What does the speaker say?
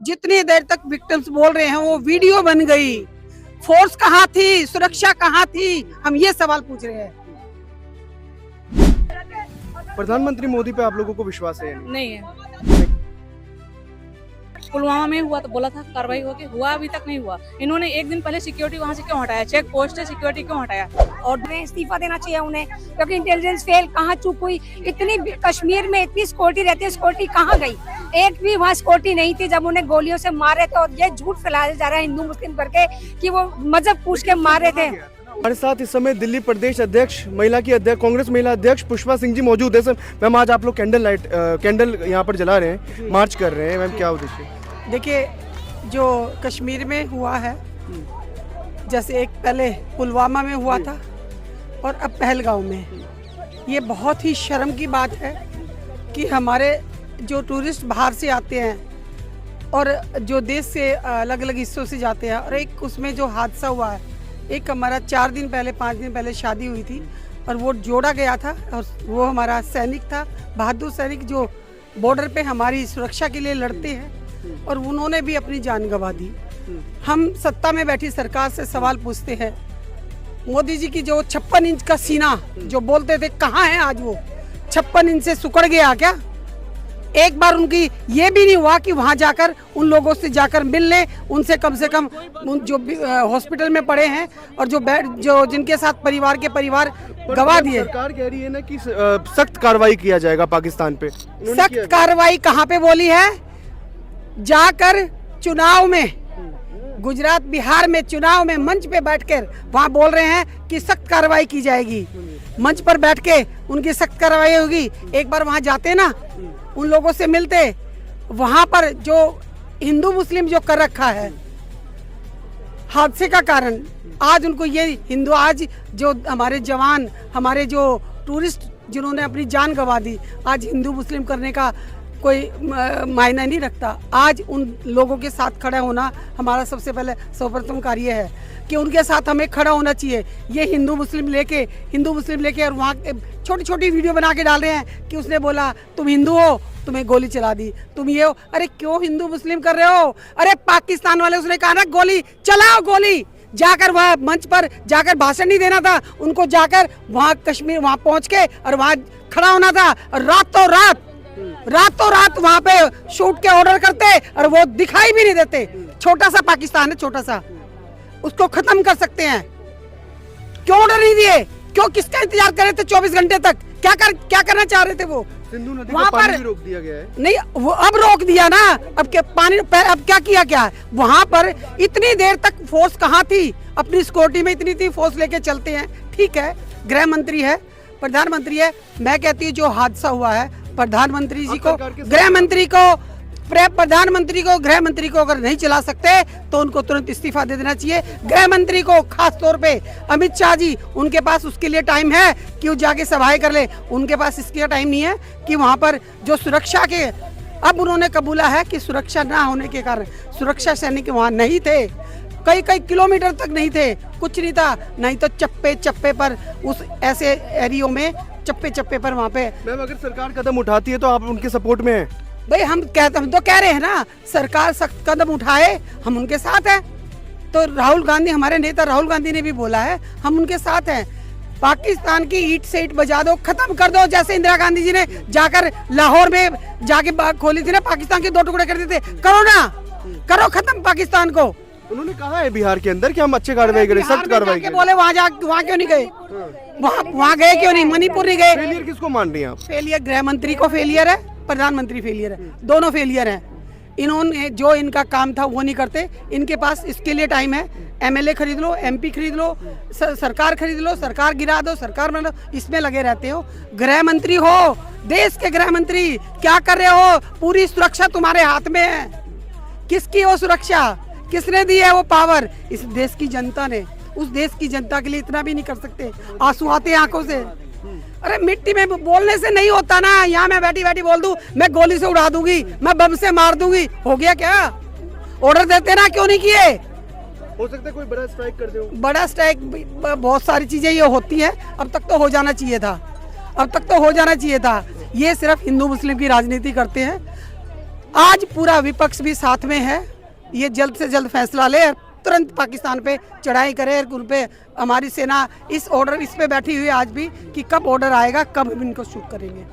जितनी देर तक विक्टिम्स बोल रहे हैं वो वीडियो बन गई, फोर्स कहाँ थी, सुरक्षा कहाँ थी, हम ये सवाल पूछ रहे हैं। प्रधानमंत्री मोदी पे आप लोगों को विश्वास है? नहीं है। पुलवामा में हुआ तो बोला था कार्रवाई होगी, हुआ अभी तक नहीं हुआ। इन्होंने एक दिन पहले सिक्योरिटी वहां से क्यों हटाया? चेक पोस्ट है, सिक्योरिटी क्यों हटाया? और इस्तीफा देना चाहिए उन्हें, क्योंकि इंटेलिजेंस फेल, कहाँ चूक हुई। इतनी कश्मीर में इतनी सिक्योरिटी रहती है, सिक्योरिटी कहाँ गई? एक भी वहाँ सिक्योरिटी नहीं थी जब उन्हें गोलियों से मारे थे। और ये झूठ फैलाया जा रहा है हिंदू मुस्लिम करके कि वो मजहब पूछ के मारे थे। हमारे साथ इस समय दिल्ली प्रदेश अध्यक्ष महिला की अध्यक्ष कांग्रेस महिला अध्यक्ष पुष्पा सिंह जी मौजूद है। सर मैम, आज आप लोग कैंडल यहाँ पर जला रहे हैं, मार्च कर रहे हैं, मैम क्या उद्देश्य? देखिए, जो कश्मीर में हुआ है, जैसे एक पहले पुलवामा में हुआ था और अब पहलगांव में, ये बहुत ही शर्म की बात है कि हमारे जो टूरिस्ट बाहर से आते हैं और जो देश से अलग अलग हिस्सों से जाते हैं, और एक उसमें जो हादसा हुआ है, एक हमारा 4 दिन पहले 5 दिन पहले शादी हुई थी और वो जोड़ा गया था, और वो हमारा सैनिक था, बहादुर सैनिक, जो बॉर्डर पे हमारी सुरक्षा के लिए लड़ते हैं, और उन्होंने भी अपनी जान गंवा दी। हम सत्ता में बैठी सरकार से सवाल पूछते हैं, मोदी जी की जो 56 इंच का सीना जो बोलते थे, कहाँ है आज वो? 56 इंच से सुकड़ गया क्या? एक बार उनकी ये भी नहीं हुआ कि वहां जाकर उन लोगों से जाकर मिल ले, उनसे कम से कम जो हॉस्पिटल में पड़े हैं और जो जिनके साथ परिवार के परिवार गवा दिए। सरकार कह रही है ना कि सख्त कार्रवाई किया जाएगा पाकिस्तान पे। सख्त कार्रवाई कहाँ पे बोली है? जाकर चुनाव में, गुजरात बिहार में चुनाव में मंच पे बैठकर वहाँ बोल रहे हैं कि सख्त कार्रवाई की जाएगी। मंच पर बैठ के उनकी सख्त कार्रवाई होगी। एक बार वहाँ जाते ना, उन लोगों से मिलते, वहाँ पर जो हिंदू मुस्लिम जो कर रखा है हादसे का कारण, आज उनको ये हिंदू, आज जो हमारे जवान, हमारे जो टूरिस्ट जिन्होंने अपनी जान गंवा दी, आज हिंदू मुस्लिम करने का कोई मायना नहीं रखता। आज उन लोगों के साथ खड़ा होना हमारा सबसे पहले सर्वप्रथम कार्य है कि उनके साथ हमें खड़ा होना चाहिए। ये हिंदू मुस्लिम लेके और वहाँ छोटी छोटी वीडियो बना के डाल रहे हैं कि उसने बोला तुम हिंदू हो, तुम्हें गोली चला दी, तुम ये हो। अरे क्यों हिंदू मुस्लिम कर रहे हो? अरे पाकिस्तान वाले, उसने कहा ना गोली चलाओ, गोली। जाकर वहाँ मंच पर जाकर भाषण नहीं देना था उनको, जाकर वहाँ कश्मीर वहाँ पहुँच के और वहाँ खड़ा होना था। रातों रात वहाँ पे शूट के ऑर्डर करते और वो दिखाई भी नहीं देते। छोटा सा पाकिस्तान है, छोटा सा, उसको खत्म कर सकते हैं। क्यों ऑर्डर नहीं दिए? क्यों? किसका इंतजार कर रहे थे 24 घंटे तक? क्या करना चाह रहे थे वो? सिंधु नदी वहाँ का पानी पर भी रोक दिया गया है। नहीं, वो अब रोक दिया ना, अब क्या पानी, अब क्या किया? क्या वहाँ पर इतनी देर तक फोर्स कहाँ थी? अपनी सिक्योरिटी में इतनी थी, फोर्स लेके चलते हैं, ठीक है, गृह मंत्री है, प्रधानमंत्री है। मैं कहती हूँ जो हादसा हुआ है, प्रधानमंत्री जी को, गृह मंत्री को अगर नहीं चला सकते तो उनको तुरंत इस्तीफा दे देना चाहिए। गृह मंत्री को खास तौर पे अमित शाह जी, उनके पास उसके लिए टाइम है कि वो जाके सभाएं कर ले, उनके पास इसके टाइम नहीं है कि वहाँ पर जो सुरक्षा के, अब उन्होंने कबूला है कि सुरक्षा ना होने के कारण सुरक्षा सैनिक वहाँ नहीं थे, कई किलोमीटर तक नहीं थे, कुछ नहीं था, नहीं तो चप्पे पर उस ऐसे एरियो में चप्पे पर वहाँ पे। मैम, अगर सरकार कदम उठाती है तो आप उनके सपोर्ट में हैं? भाई हम तो कह रहे हैं ना, सरकार सख्त कदम उठाए, हम उनके साथ हैं। तो राहुल गांधी, हमारे नेता राहुल गांधी ने भी बोला है, हम उनके साथ हैं। पाकिस्तान की ईंट से ईंट बजा दो, खत्म कर दो। जैसे इंदिरा गांधी जी ने जाकर लाहौर में जाके बाग खोली थी ना, पाकिस्तान के 2 टुकड़े कर देते, करो ना, करो खत्म पाकिस्तान को। उन्होंने कहा है बिहार के अंदर कि हम अच्छे कार्रवाई करें, सख्त कार्रवाई करें। बोले वहाँ क्यों नहीं गए? वहाँ गए क्यों नहीं? मणिपुर नहीं गए। फेलियर किसको मान रही हैं आप? फेलियर गृह मंत्री को फेलियर है, प्रधानमंत्री फेलियर है, दोनों फेलियर हैं। इन्होंने जो इनका काम था वो नहीं करते। इनके पास इसके लिए टाइम है, MLA खरीद लो, MP खरीद लो, सरकार खरीद लो, सरकार गिरा दो, सरकार बना दो, इसमें लगे रहते हो। गृह मंत्री हो, देश के गृह मंत्री, क्या कर रहे हो? पूरी सुरक्षा तुम्हारे हाथ में है। किसकी वो सुरक्षा? किसने दी है वो पावर? इस देश की जनता ने। उस देश की जनता के लिए इतना भी नहीं कर सकते? आंसू आते आंखों से। अरे मिट्टी में बोलने से नहीं होता ना। यहाँ मैं बैठी बोल दूं मैं गोली से उड़ा दूंगी, मैं बम से मार दूंगी, हो गया क्या? ऑर्डर देते ना, क्यों नहीं किए? हो सकता है कोई बड़ा स्ट्राइक कर दे। बड़ा स्ट्राइक, बहुत सारी चीजें ये होती है। अब तक तो हो जाना चाहिए था। ये सिर्फ हिंदू मुस्लिम की राजनीति करते हैं। आज पूरा विपक्ष भी साथ में है, ये जल्द से जल्द फैसला ले, तुरंत पाकिस्तान पे चढ़ाई करे, उन पे हमारी सेना इस पे बैठी हुई है आज भी कि कब ऑर्डर आएगा, कब हम इनको शूट करेंगे।